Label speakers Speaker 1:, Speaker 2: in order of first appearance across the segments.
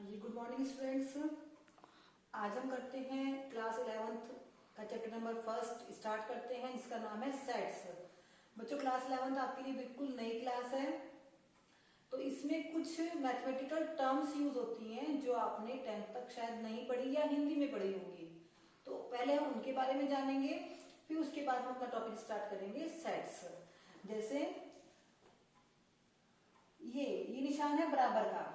Speaker 1: जी good morning students. आज हम करते हैं क्लास 11th का चैप्टर नंबर फर्स्ट स्टार्ट करते हैं, जिसका नाम है सेट्स। बच्चों क्लास 11th आपके लिए बिल्कुल नई क्लास है, तो इसमें कुछ मैथमेटिकल टर्म्स यूज होती हैं जो आपने 10th तक शायद नहीं पढ़ी या हिंदी में पढ़ी होंगी। तो पहले हम उनके बारे में जानेंगे, फिर उसके बाद हम अपना टॉपिक स्टार्ट करेंगे सेट्स। जैसे ये निशान है बराबर का।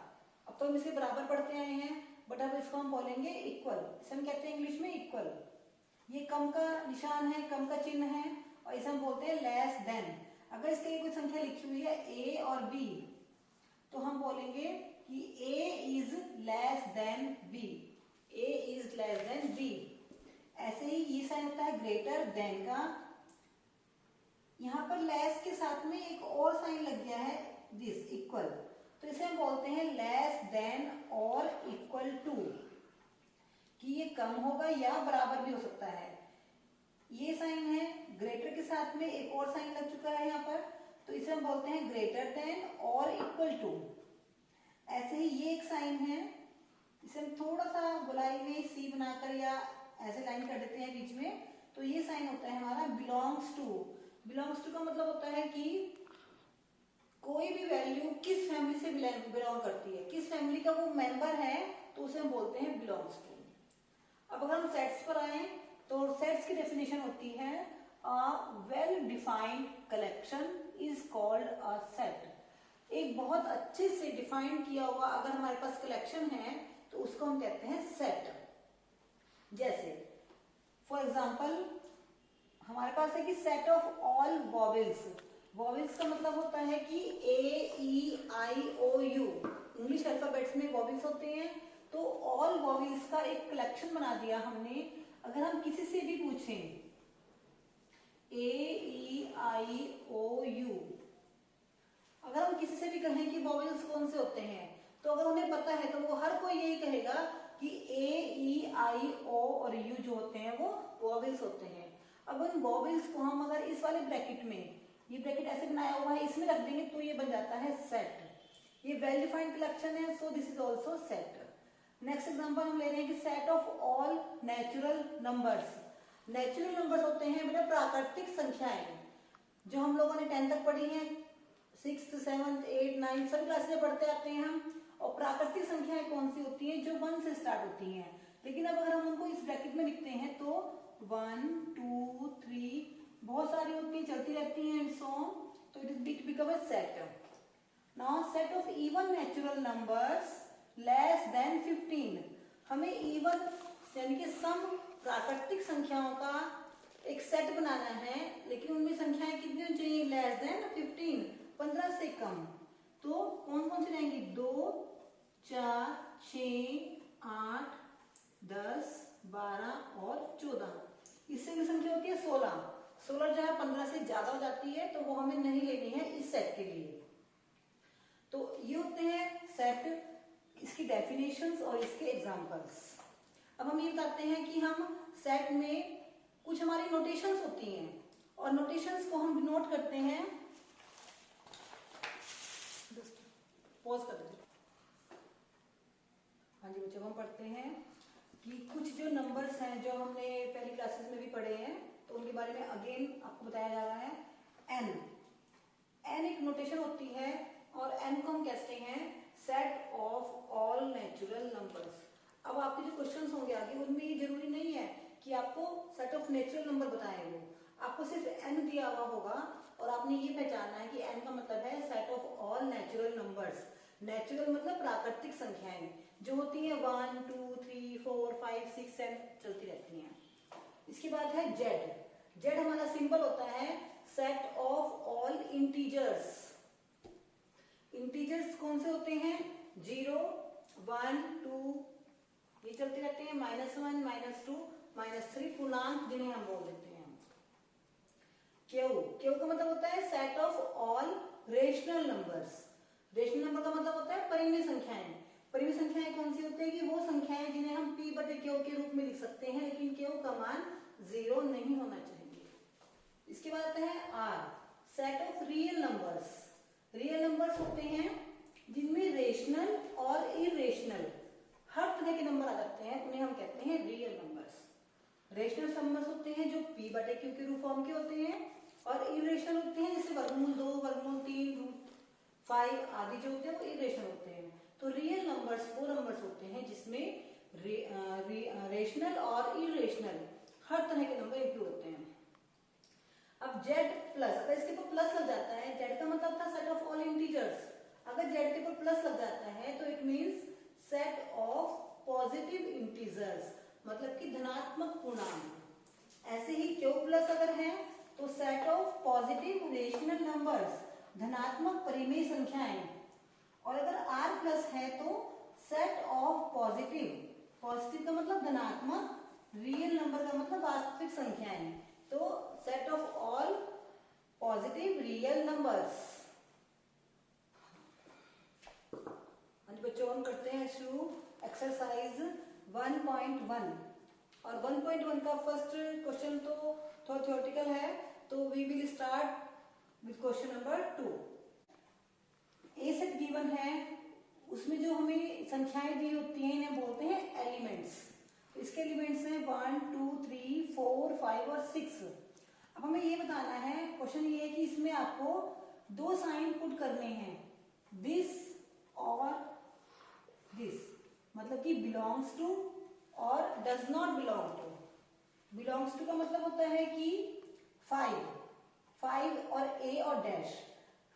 Speaker 1: अब तो हम इसके बराबर पढ़ते आए हैं, बट अब इसको हम बोलेंगे इक्वल। इसे हम कहते हैं इंग्लिश में इक्वल। ये कम का निशान है, कम का चिन्ह है, और इसे हम बोलते हैं लेस देन। अगर इसके कोई संख्या लिखी हुई है ए और बी, तो हम बोलेंगे कि A is less than B. A is less than B. ऐसे ही ये साइन होता है ग्रेटर देन का। यहाँ पर लेस के साथ में एक और साइन लग गया है, दिस इक्वल, तो इसे हम बोलते हैं लेस देन और इक्वल टू, कि ये कम होगा या बराबर भी हो सकता है। ये साइन है, ग्रेटर के साथ में एक और साइन लग चुका है यहाँ पर, तो इसे हम बोलते हैं ग्रेटर देन और इक्वल टू। ऐसे ही ये एक साइन है, इसे हम थोड़ा सा गोलाई में सी बनाकर या ऐसे लाइन कर देते हैं बीच में, तो ये साइन होता है हमारा बिलोंग्स टू। बिलोंग्स टू का मतलब होता है कि कोई भी वैल्यू किस फैमिली से बिलोंग करती है, किस फैमिली का वो मेंबर है, तो उसे हम बोलते हैं बिलोंग्स टू। अब अगर हम सेट्स पर आए, तो सेट्स की डेफिनेशन होती है a well defined collection is called a set. एक बहुत अच्छे से डिफाइन किया हुआ अगर हमारे पास कलेक्शन है, तो उसको हम कहते हैं सेट। जैसे फॉर एग्जाम्पल हमारे पास है कि set of all vowels. Vowels का मतलब होता है कि ए ई आई ओ यू, इंग्लिश अल्फाबेट्स में वॉवेल्स होते हैं, तो ऑल वॉवेल्स का एक कलेक्शन बना दिया हमने। अगर हम किसी से भी पूछें ए ई आई ओ यू, अगर हम किसी से भी कहें कि वॉवेल्स कौन से होते हैं, तो अगर उन्हें पता है तो वो हर कोई यही कहेगा कि ए ई आई ओ और यू जो होते हैं वो वॉवेल्स होते हैं। अब उन वॉवेल्स को हम अगर इस वाले ब्रैकेट में, ये ब्रैकेट ऐसे बनाया हुआ है, इसमें रख देंगे तो ये बन जाता है सेट। ये वेल डिफाइंड कलेक्शन है, so this is also set. Next example हम ले रहे हैं कि set of all natural numbers. Natural numbers होते हैं बेटा प्राकृतिक संख्याएं, जो हम लोगों ने 10 तक पढ़ी हैं, 6th 7th 8th 9th सभी क्लास में पढ़ते आते हैं हम। और प्राकृतिक संख्याएं कौन सी होती हैं? जो 1 से स्टार्ट होती हैं। लेकिन अब अगर हम उनको इस ब्रैकेट में लिखते हैं तो 1 2 3 बहुत सारी होती हैं, चलती रहती हैं एंड सो ऑन, तो it become a set. Now set of even natural numbers less than 15। हमें इवन यानी कि सम प्राकृतिक संख्याओं का एक सेट बनाना है, लेकिन उनमें संख्याएं कितनी होनी चाहिए? लेस देन 15, 15 से कम। तो कौन कौन से रहेंगी? 2 4 6 8 10 12 और 14। इससे भी संख्या होती है 16। 16 जो है 15 से ज्यादा हो जाती है, तो वो हमें नहीं लेनी है इस सेट के लिए। तो ये होते हैं सेट, इसकी डेफिनेशंस और इसके एग्जांपल्स। अब हम ये बताते हैं कि हम सेट में कुछ हमारी नोटेशंस होती हैं, और नोटेशंस को हम नोट करते हैं। पॉज कर दीजिए। हाँ जी बच्चों, हम पढ़ते हैं कि कुछ जो नंबर्स हैं जो हमने पहली क्लासेस में भी पढ़े हैं, तो उनके बारे में अगेन आपको बताया जा रहा है। एन, एन एक नोटेशन होती है, और एन को हम कहते हैं set of all natural numbers. अब आपके जो क्वेश्चंस होंगे आगे, उनमें ये जरूरी नहीं है कि आपको सेट ऑफ नेचुरल नंबर बताए हो, आपको सिर्फ एन दिया हुआ होगा, और आपने ये पहचानना है कि एन का मतलब है set of all natural numbers. Natural मतलब प्राकृतिक संख्याएं जो होती हैं 1 2 3 4 5 6 7 चलती रहती हैं। इसके बाद है जेड। जेड हमारा सिंबल होता है set of all integers. Integers कौन से होते हैं? 0 1 2 ये चलते रहते हैं, -1 -2 -3 पूर्णांक जिन्हें हम बोल देते हैं। क्यू, क्यू का मतलब होता है set of all rational numbers. Rational number का मतलब होता है परिमेय संख्याएं। परिमेय संख्याएं कौन सी होती है? कि वो संख्याएं जिन्हें हम p बटे क्यू के रूप में लिख सकते हैं, लेकिन क्यू का मान 0 नहीं होना चाहिए। इसके बाद आता है R, set of real numbers. Real numbers होते हैं जिनमें रेशनल और इरेशनल हर तरह के नंबर आ जाते हैं, उन्हें हम कहते हैं रियल नंबर्स। रेशनल नंबर्स होते हैं जो p बटे q के रूप फॉर्म के होते हैं, और इरेशनल होते हैं जैसे वर्गमूल 2, वर्गमूल 3, रूट 5 आदि जो होते हैं वो इरेशनल होते हैं। तो रियल नंबर्स वो नंबर्स होते हैं जिसमें रेशनल और इरेशनल हर तरह के नंबर इंक्लूड होते हैं। अब z प्लस, अगर इसके ऊपर प्लस लग जाता है, z का मतलब था सेट ऑफ ऑल इंटीजर्स, अगर z के ऊपर प्लस लग जाता है तो it means set of positive integers, मतलब कि धनात्मक पूर्णांक। ऐसे ही q प्लस अगर है तो set of positive rational numbers, धनात्मक परिमेय संख्याएं, और अगर r प्लस है तो सेट ऑफ पॉजिटिव, पॉजिटिव का मतलब धनात्मक, रियल नंबर का मतलब वास्तविक संख्याएं, तो set of all positive real numbers. बच्चों हम करते हैं शुरू एक्सरसाइज 1.1, और 1.1 का फर्स्ट क्वेश्चन तो थोड़ा थ्योरेटिकल है, तो we will start with question number 2। A set given है, उसमें जो हमें संख्याएं दी होती हैं इन्हें बोलते हैं एलिमेंट्स। इसके एलिमेंट्स हैं 1, 2, 3, 4, 5 और 6। अब हमें ये बताना है, क्वेश्चन ये है कि इसमें आपको दो साइन पुट करने हैं, दिस और दिस, मतलब कि बिलोंग्स टू और does not belong to. Belongs to का मतलब होता है कि 5 और ए और डैश।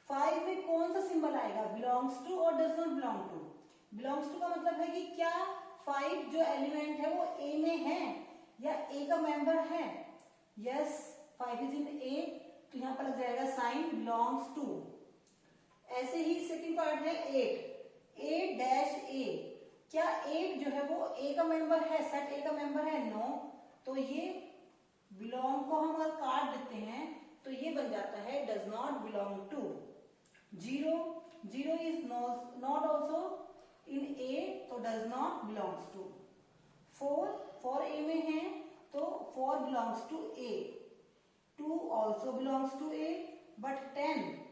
Speaker 1: 5 में कौन सा सिंबल आएगा, बिलोंग्स टू और does not belong to. Belongs to का मतलब है कि क्या 5 जो एलिमेंट है वो ए में है या ए का मेंबर है। यस, 5 इज इन ए, तो यहां पर लग जाएगा साइन बिलोंग्स टू। ऐसे ही सेकंड पार्ट है 8 डैश ए, क्या 8 जो है वो ए का मेंबर है, सेट ए का मेंबर है, नो, तो ये बिलोंग को हम अगर काट देते हैं तो ये बन जाता है does not belong to. 0 is not also in A, तो does not belongs to. 4 A में है तो 4 belongs to A. 2 also belongs to A, but 10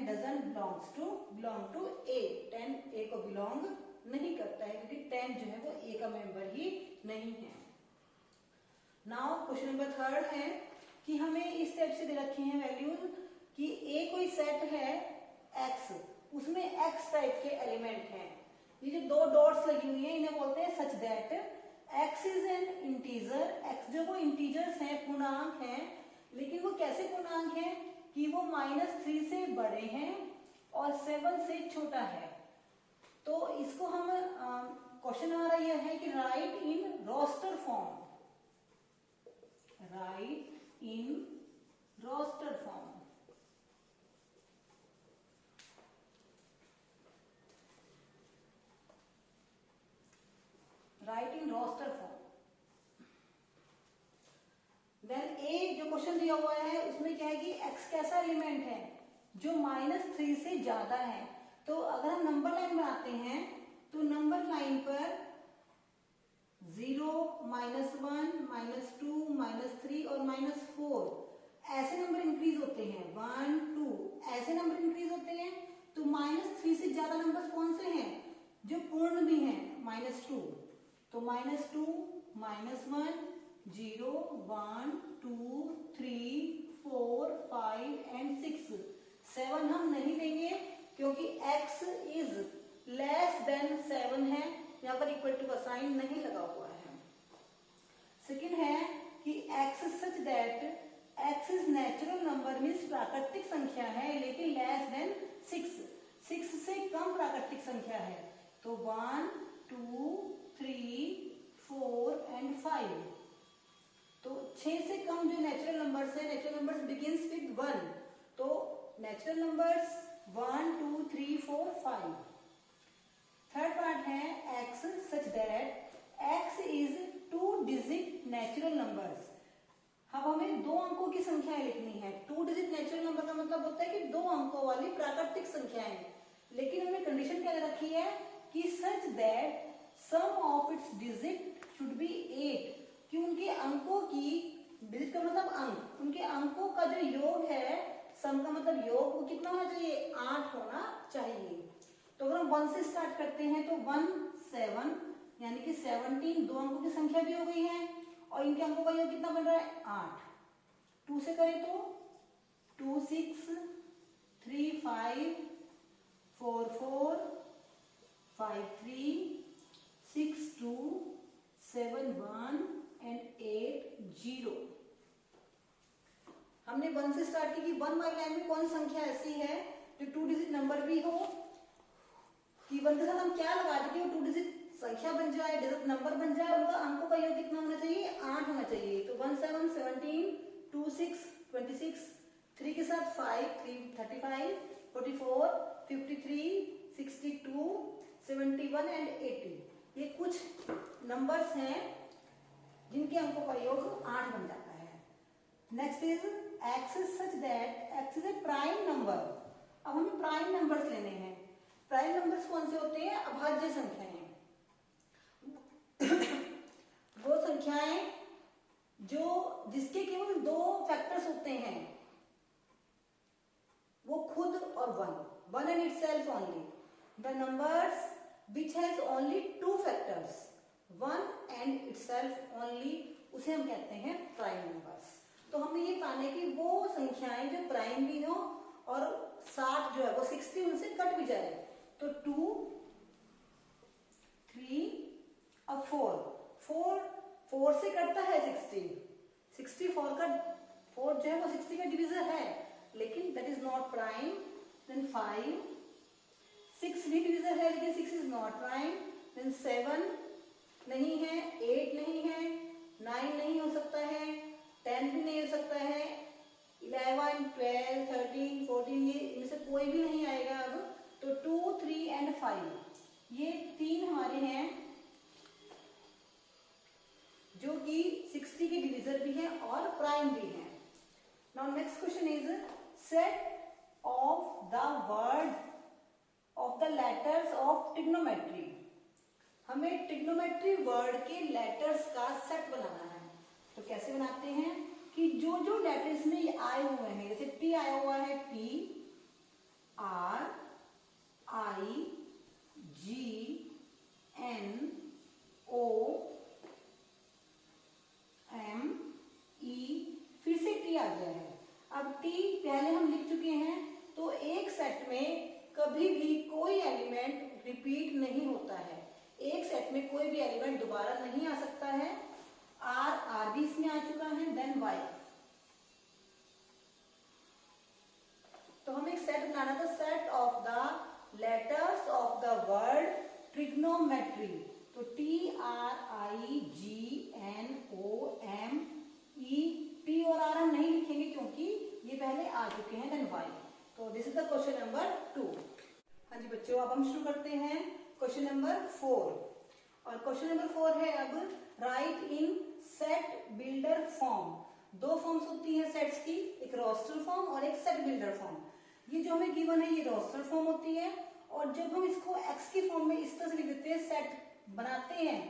Speaker 1: doesn't belong to A. 10 A को बिलोंग नहीं करता है क्योंकि 10 जो है वो ए का मेंबर ही नहीं है। नाउ क्वेश्चन नंबर 3 है कि हमें इस टाइप से दे रखे हैं वैल्यूज कि ए कोई सेट है x, उसमें x टाइप के एलिमेंट हैं। ये जो दो डॉट्स लगी हुई हैं इन्हें बोलते हैं सच that x is an integer. x जो वो इंटीजर्स हैं, पूर्णांक हैं, लेकिन वो कैसे पूर्णांक हैं कि वो -3 से बड़े हैं और 7 से छोटा है। तो इसको हम क्वेश्चन हमारा यह है कि write in roster form, write in roster form. Write in roster form. Then A जो क्वेश्चन दिया हुआ है उसमें क्या है कि x कैसा एलिमेंट है जो -3 से ज्यादा है। तो अगर हम नंबर लाइन बनाते हैं तो नंबर लाइन पर 0, -1, -2, -3 और -4 ऐसे नंबर इंक्रीज होते हैं। 1, 2 ऐसे नंबर इंक्रीज होते हैं। तो -3 से ज्यादा नंबर कौन से हैं जो पूर्ण भी हैं, -2। तो -2, -1, 0, 1, 2, 3, 4, 5 एंड 6। 7 हम नहीं लेंगे क्योंकि x इज लेस देन 7 है, यहाँ पर इक्वल टू का साइन नहीं लगा हुआ है। सेकंड है कि x such that x is natural number, means प्राकृतिक संख्या है लेकिन लेस देन 6 से कम प्राकृतिक संख्या है। तो 1, 2, 3, 4 एंड 5। तो 6 से कम जो नेचुरल नंबर्स है, नेचुरल नंबर्स बिगिंस विद 1, तो नेचुरल नंबर्स 1, 2, 3, 4, 5। थर्ड पार्ट है x such that x is 2 digit natural numbers. अब हमें 2 अंकों की संख्याएं लिखनी है। 2 डिजिट नेचुरल नंबर का मतलब होता है कि 2 अंकों वाली प्राकृतिक संख्याएं, लेकिन हमने कंडीशन क्या रखी है कि such that sum of its digit should be 8, कि उनके अंकों की, डिजिट का मतलब अंक, उनके अंकों का जो योग है, सम का मतलब योग, वो कितना होना चाहिए, 8 होना चाहिए। तो अगर हम 1 से स्टार्ट करते हैं तो 1, 7, यानी कि 17 दो अंकों की संख्या भी हो गई है और इनके अंकों का योग कितना बन रहा है 8। 2 से करें तो 2 6 3 5 4 4 5 3 6 2 7 1 एंड 8 0। हमने 1 से स्टार्ट की कि 1 वाली लाइन में कौन संख्या ऐसी है जो 2 डिजिट नंबर भी हो, कि 1 के साथ हम क्या लगा दें कि वो 2 डिजिट संख्या बन जाए, डिजिट नंबर बन जाए, उनका अंकों का योग कितना होना चाहिए 8 होना चाहिए। तो 1 7 17 2 6 26, 3 के साथ 5 3 35 44 53 62 71 एंड 80। ये कुछ नंबर्स हैं जिनके अंकों का योग 8 बन जाता है। Next is x is such that x is a prime number। अब हमें प्राइम नंबर्स लेने हैं। प्राइम नंबर्स कौन से होते हैं? अभाज्य संख्याएं। वो संख्याएं जो जिसके केवल 2 फैक्टर्स होते हैं, वो खुद और one and itself only. The numbers which has only 2 factors, 1 and itself only, उसे हम कहते हैं प्राइम नंबर्स। तो हमें ये पाने की वो संख्याएं जो प्राइम भी हो और 60 जो है वो 60 उनसे कट भी जाए। तो 2 3 और 4 से कटता है 64 का 4 जो है वो 60 का डिवीजर है, लेकिन that is not prime. Then 5 6 भी डिवीजर है लेकिन 6 इज नॉट प्राइम। देन 7 नहीं है, 8 नहीं है, 9 नहीं हो सकता है, 10 भी नहीं हो सकता है, 11 12 13 14 ये इनमें से कोई भी नहीं आएगा। अब तो 2 3 एंड 5 ये 3 हमारे हैं जो कि 60 के डिवीजर भी हैं और प्राइम भी हैं। Now next question is set of the word of the letters of trigonometry. हमें ट्रिग्नोमेट्री वर्ड के लेटर्स का सेट बनाना है। तो कैसे बनाते हैं कि जो जो लेटर्स में आए हुए हैं, जैसे टी आया हुआ है, T R I G N O M E, फिर से टी आ गया है। अब टी पहले हम लिख चुके हैं, तो एक सेट में कभी भी कोई एलिमेंट रिपीट नहीं होता है। एक सेट में कोई भी एलिमेंट दोबारा नहीं आ सकता है। आर भी इसमें आ चुका है। Then Y. तो हमें एक सेट बनाना था, set of the letters of the word trigonometry. तो T R I G N O M E, T और आर हम नहीं लिखेंगे क्योंकि ये पहले आ चुके हैं। Then Y. तो this is the question number 2। हाँ जी बच्चों, अब हम शुरू करते हैं क्वेश्चन नंबर 4। और क्वेश्चन नंबर 4 है अब राइट इन सेट बिल्डर फॉर्म। 2 फॉर्म्स होती हैं सेट्स की, एक रोस्टर फॉर्म और एक सेट बिल्डर फॉर्म। ये जो हमें गिवन है ये रोस्टर फॉर्म होती है, और जब हम इसको एक्स की फॉर्म में इस तरह से लिख देते हैं, सेट बनाते हैं,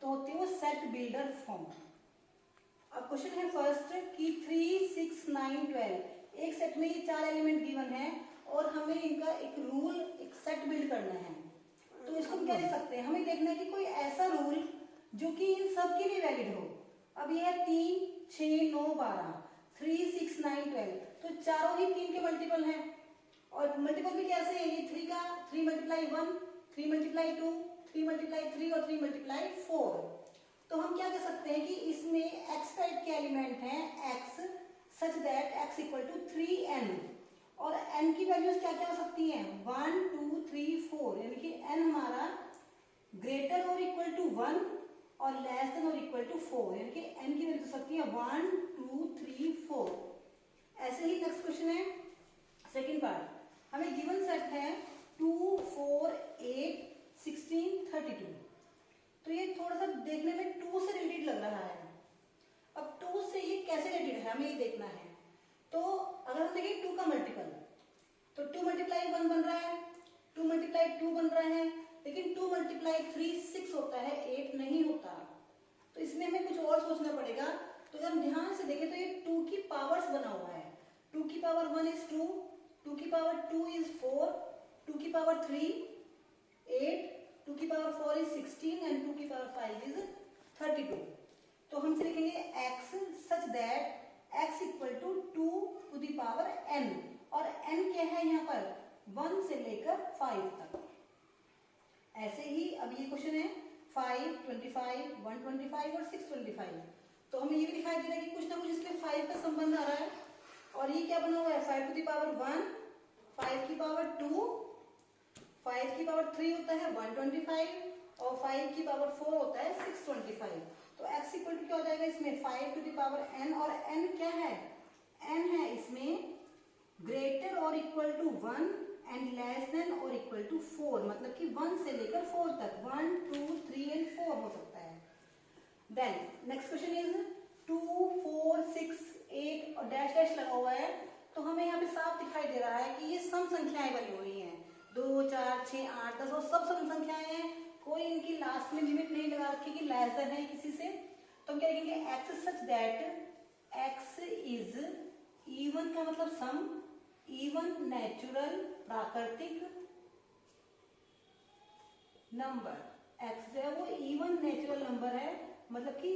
Speaker 1: तो होती है वो सेट बिल्डर फॉर्म। अब क्वेश्चन है फर्स्ट कि 3 6 9 12 एक सेट में ये 4 एलिमेंट गिवन है और हमें इनका एक रूल, एक सेट बिल्ड करना है। तो इसको क्या लिख सकते हैं? हमें देखना है कि कोई ऐसा रूल जो कि इन सब के लिए वैलिड हो। अब ये है 3 6 9 12, 3 6 9 12, तो चारों ही 3 के मल्टीपल हैं। और मल्टीपल भी कैसे है? ये 3 का 3 मल्टीप्लाई 1, 3 मल्टीप्लाई 2, 3 मल्टीप्लाई 3 और 3 मल्टीप्लाई 4। तो हम क्या कह सकते हैं कि इसमें x टाइप के एलिमेंट हैं, x such that x equal to 3n, और n की वैल्यूज क्या क्या हो सकती हैं? 1 2 3 4, यानी कि n हमारा ग्रेटर और इक्वल टू 1 और लेस देन और इक्वल टू 4, यानी कि n की वैल्यू हो सकती है 1 2 3 4। ऐसे ही नेक्स्ट क्वेश्चन है सेकंड पार्ट। हमें गिवन सेट है 2 4 8 16 32। तो ये थोड़ा सा देखने में 2 से रिलेटेड लग रहा है। अब 2 से ये कैसे रिलेटेड है हमें ये देखना है। तो अगर हम देखें 2 का मल्टीपल, तो 2 मल्टीप्लाई 1 बन रहा है, 2 मल्टीप्लाई 2 बन रहा है, लेकिन 2 मल्टीप्लाई 3 6 होता है, 8 नहीं होता। तो इसमें हमें कुछ और सोचना पड़ेगा। तो अगर हम ध्यान से देखें तो ये 2 की पावर्स बना हुआ है। 2 की पावर 1 इज 2, 2 की पावर 2 इज 4, 2 की पावर 3 8 2 की पावर 4 इज 16 एंड 2 की पावर 5 इज 32। तो हम से लिखेंगे x such that x equal to 2 to the power n, और n क्या है यहाँ पर 1 से लेकर 5 तक। ऐसे ही अब ये क्वेश्चन है 5, 25, 125 और 625। तो हमें ये भी दिखाई दे रहा है कि कुछ ना कुछ इसमें 5 का संबंध आ रहा है। और ये क्या बना हुआ है 5 टू द पावर 1, 5 की पावर 2, 5 की पावर 3 होता है 125 और 5 की पावर 4 होता है 625। तो x इक्वल टू क्या हो जाएगा इसमें 5 टू द पावर n, और n क्या है n है इसमें ग्रेटर और equal to 1 and less than और इक्वल टू 4, मतलब कि 1 से लेकर 4 तक 1, 2, 3 एंड 4 हो सकता है। देन नेक्स्ट क्वेश्चन इज 2, 4, 6, 8 और डैश डैश लगा हुआ है। तो हमें यहाँ पे साफ दिखाई दे रहा है कि ये सम संख्याएं बनी हुई हैं, 2, 4, 6, 8, 10 और सब सम संख्याएं हैं। कोई इनकी लास्ट में लिमिट नहीं लगा रखी कि लेस देन है किसी से। तो हम क्या लिखेंगे x such that x is even का मतलब सम, इवन नेचुरल प्राकृतिक नंबर। x जो है वो इवन नेचुरल नंबर है, मतलब कि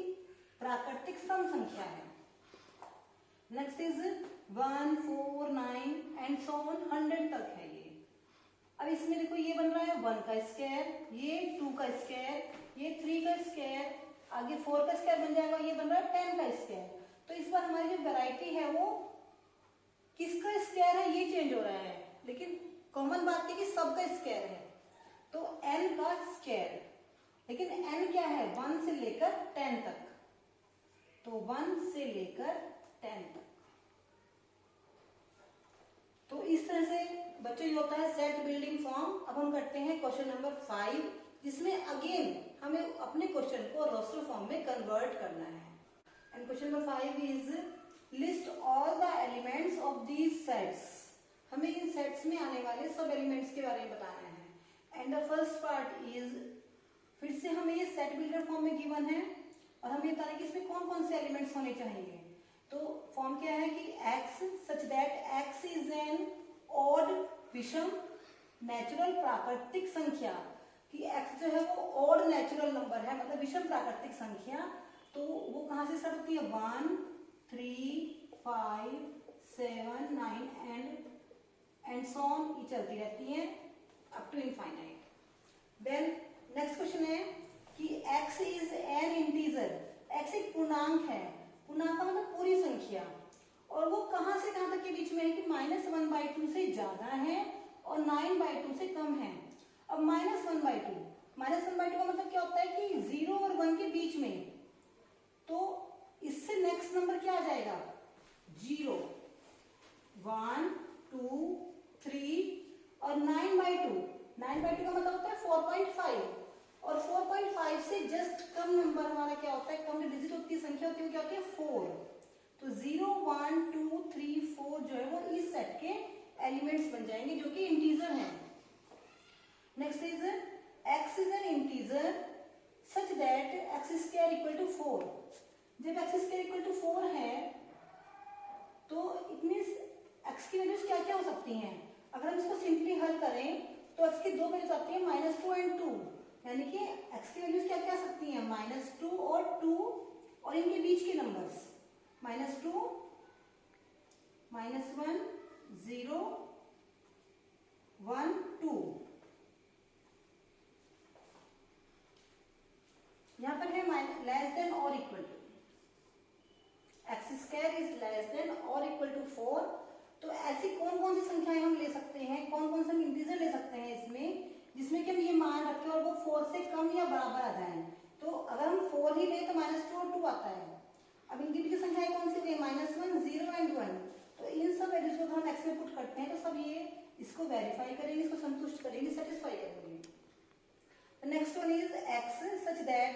Speaker 1: प्राकृतिक सम संख्या है। Next is 1, 4, 9 and so on 100 तक है ये। अब इसमें देखो ये बन रहा है 1 का स्क्वायर, ये 2 का स्क्वायर, ये 3 का स्क्वायर, आगे 4 का स्क्वायर बन जाएगा, ये बन रहा है 10 का स्क्वायर। तो इस बार हमारी जो वैरायटी है वो किसका स्क्वायर है ये चेंज हो रहा है, लेकिन कॉमन बात है कि सबका स्क्वायर है। तो n का स्क्वायर, लेकिन n क्या है 1 से लेकर 10 तक, तो 1 से लेकर 10 तक। तो इस तरह से बच्चों ये होता है सेट बिल्डिंग फॉर्म। अब हम करते हैं क्वेश्चन नंबर 5, जिसमें अगेन हमें अपने क्वेश्चन को रोस्टर फॉर्म में कन्वर्ट करना है। And question number 5 is list all the elements of these sets. हमें इन सेट्स में आने वाले सब एलिमेंट्स के बारे में बताना है। And the first part is, फिर से हमें ये सेट बिल्डर फॉर्म में गिवन है और हमें बताना है कि इसमें कौन कौन से एलिमेंट्स होने चाहिए। तो फॉर्म क्या है कि x such that x is N odd विषम नेचुरल प्राकृतिक संख्या, कि x जो है वो ऑड नेचुरल नंबर है, मतलब विषम प्राकृतिक संख्या। तो वो कहाँ से स्टार्ट होती है 1, 3, 5, 7, 9 एंड सो ऑन, ये चलती रहती है up to infinite. Then next question है कि x is an integer, x एक पूर्णांक है, पूर्णांक का मतलब पूरी संख्या, और वो कहां से कहां तक के बीच में है कि -1/2 से ज्यादा है और 9/2 से कम है। अब -1/2 का मतलब क्या होता है कि 0 और 1 के बीच में, तो इससे नेक्स्ट नंबर क्या आ जाएगा 0, 1, 2, 3 और 9/2 का मतलब होता है 4.5, और 4.5 से जस्ट कम नंबर हमारा क्या होता है, कम डिजिट होती है, संख्या होती है, क्या होती है 4। तो 0, 1, 2, 3, 4 जो है वो इस सेट के एलिमेंट्स बन जाएंगे जो कि इंटीजर हैं। Next is x is an integer such that x² equal to 4। जब x² इक्वल टू 4 है तो इट मींस x की वैल्यूज क्या क्या हो सकती हैं। अगर हम इसको सिंपली हल करें तो x की दो वैल्यूज आती है -2 और 2, यानी कि x की वैल्यूज क्या क्या आ सकती हैं -2 और 2, और इनके बीच के नंबर्स -2, -1, 0, 1, 2। यहां पर है लेस देन और equal to, x² is less than और इक्वल टू 4। तो ऐसी कौन कौन सी संख्याएं हम ले सकते हैं, कौन कौन से हम इंटीजर ले सकते हैं इसमें, जिसमें कि हम ये मान रखें और वो 4 से कम या बराबर आ जाए। तो अगर हम 4 ही ले तो -2 और 2 आता है। अब इनकी बीच संख्याएं कौन सी हुई -1, 0 एंड 1। तो इन सब वैल्यूज को हम x में पुट करते हैं तो सब ये इसको वेरीफाई करेंगे, इसको संतुष्ट करेंगे, सेटिस्फाई करेंगे। Next one is x such that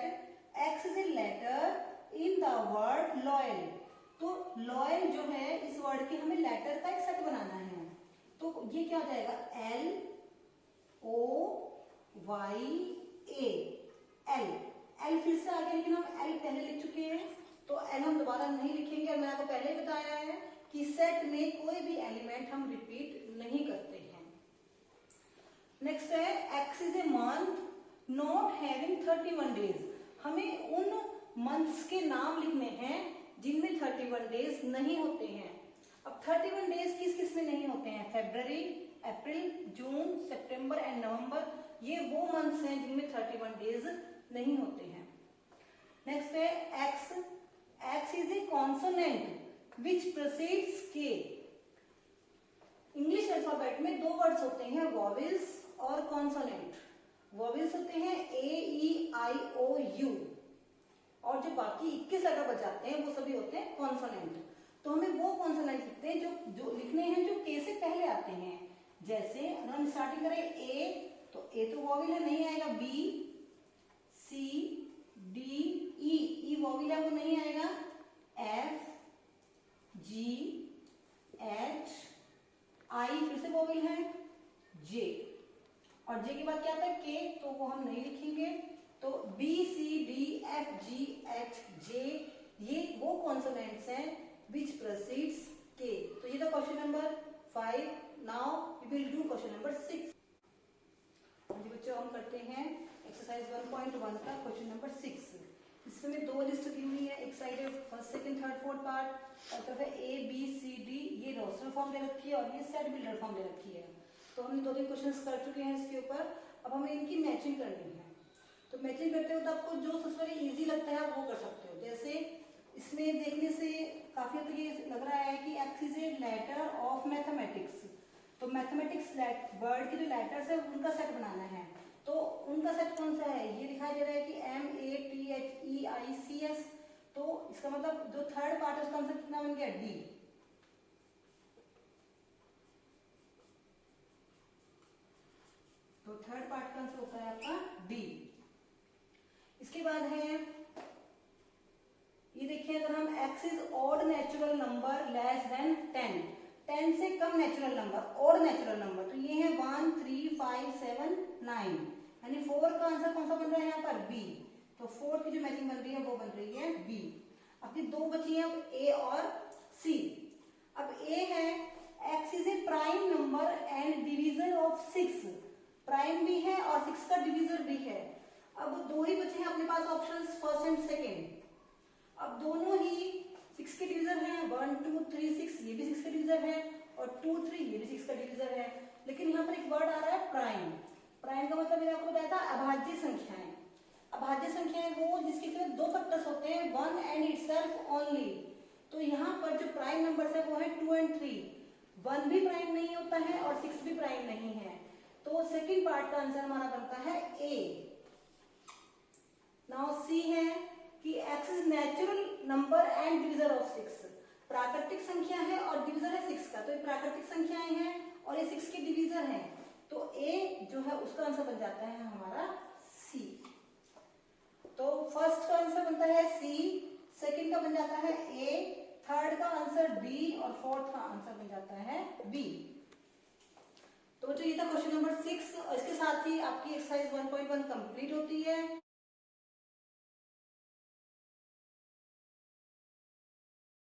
Speaker 1: x is a letter in the word loyal. तो लॉयल जो है इस वर्ड के हमें लेटर का एक सेट बनाना है। तो ये क्या हो जाएगा LOYA, एल फिर से आगे, लेकिन हम एल पहले लिख चुके हैं तो एल हम दोबारा नहीं लिखेंगे। और मैंने आपको पहले बताया है कि सेट में कोई भी एलिमेंट हम रिपीट नहीं करते हैं। नेक्स्ट है x is a month not having 31 days, हमें उन मंथ्स के नाम लिखने हैं जिनमें 31 डेज नहीं होते हैं। अब 31 डेज किस किस में नहीं होते हैं? February, April, June, September and November, ये वो मंथ्स हैं जिनमें 31 डेज नहीं होते हैं। नेक्स्ट है x. X is A consonant which proceeds के। इंग्लिश अल्फाबेट में दो वर्ड्स होते हैं, वॉवेल्स और कॉन्सोनेंट। वॉवेल्स होते हैं ए ई आई ओ यू, और जो बाकी 21 लेटर बच जाते हैं वो सभी होते हैं कॉन्सोनेंट। तो हमें वो कॉन्सोनेंट लिखते हैं जो लिखने हैं जो के से पहले आते हैं। जैसे अगर हम स्टार्टिंग करें ए, तो ए तो वॉवेल है, नहीं आएगा। बी, सी, डी, ई, ई वॉवेल है वो नहीं आएगा। एफ, जी, एच, आई फिर से वॉवेल है, जे, और जे के बाद क्या आता है? के, तो वो हम नहीं लिखेंगे। तो बी, सी, डी, एफ, जी, एच, जे, ये वो कॉन्सोनेंट्स हैं विच प्रोसीड्स के। तो ये था question number 5। Now we will do question number 6। जी बच्चों, हम करते हैं एक्सरसाइज 1.1 का क्वेश्चन नंबर 6। इसमें दो लिस्ट दी हुई है, एक साइड है first, second, third, fourth part, और तरफ है ए बी सी डी। ये रोस्टर फॉर्म दे रखी है और ये सेट बिल्डर फॉर्म दे रखी है। तो हमने 2-3 क्वेश्चंस कर चुके हैं इसके ऊपर। अब हमें इनकी मैचिंग करनी है। तो मैचिंग करते हो तो आपको जो सबसे इजी लगता है आप वो कर सकते हो। जैसे इसमें देखने से काफी हद तक ये लग रहा है कि x is a letter of mathematics. तो मैथमेटिक्स वर्ड के जो लेटर्स है उनका सेट बनाना है। तो उनका सेट कौन सा है? ये दिखाई दे रहा है कि MATHEICS। तो इसका मतलब जो थर्ड पार्ट है उसका आंसर कितना बन गया? डी। तो थर्ड पार्ट का आंसर होता है आपका डी। इसके बाद है ये देखिए, अगर हम x is odd natural number less than 10, 10 से कम natural number, odd natural number, तो ये है 1 3 5 7 9, यानी 4 का आंसर कौन सा बन रहा है यहाँ पर? बी। तो 4 की जो मैचिंग बन रही है वो बन रही है बी। अब ये दो बची है, अब ए और सी। अब ए है x is A prime number and divisor of 6, prime भी है और 6 का डिवीजर भी है। अब दो ही बचे हैं अपने पास ऑप्शंस, फर्स्ट एंड सेकेंड। अब दोनों ही 6 के डिवीजर हैं, 1 2 3 6, ये भी 6 का डिवीजर है, और 2 3 ये भी 6 का डिवीजर है। लेकिन यहाँ पर एक वर्ड आ रहा है प्राइम। प्राइम का मतलब मैंने आपको बताया था अभाज्य संख्याएं। अभाज्य संख्याएं वो जिसके सिर्फ दो फैक्टर्स होते हैं, 1 एंड इटसेल्फ ओनली। तो यहाँ पर जो प्राइम नंबर्स है वो है 2 और 3। 1 भी प्राइम नहीं होता है और 6 भी प्राइम नहीं है। तो सेकेंड पार्ट का आंसर हमारा बनता है ए। नाउ सी है कि x is natural number and divisor of 6, प्राकृतिक संख्या है और डिवीजर है 6 का। तो ये प्राकृतिक संख्याएं हैं और ये 6 के डिवीजर हैं। तो a जो है उसका आंसर बन जाता है हमारा c। तो फर्स्ट का आंसर बनता है c, सेकंड का बन जाता है a, थर्ड का आंसर d और फोर्थ का आंसर बन जाता है b। तो ये था क्वेश्चन नंबर 6। और इसके साथ ही आपकी एक्सरसाइज 1.1 कंप्लीट होती है।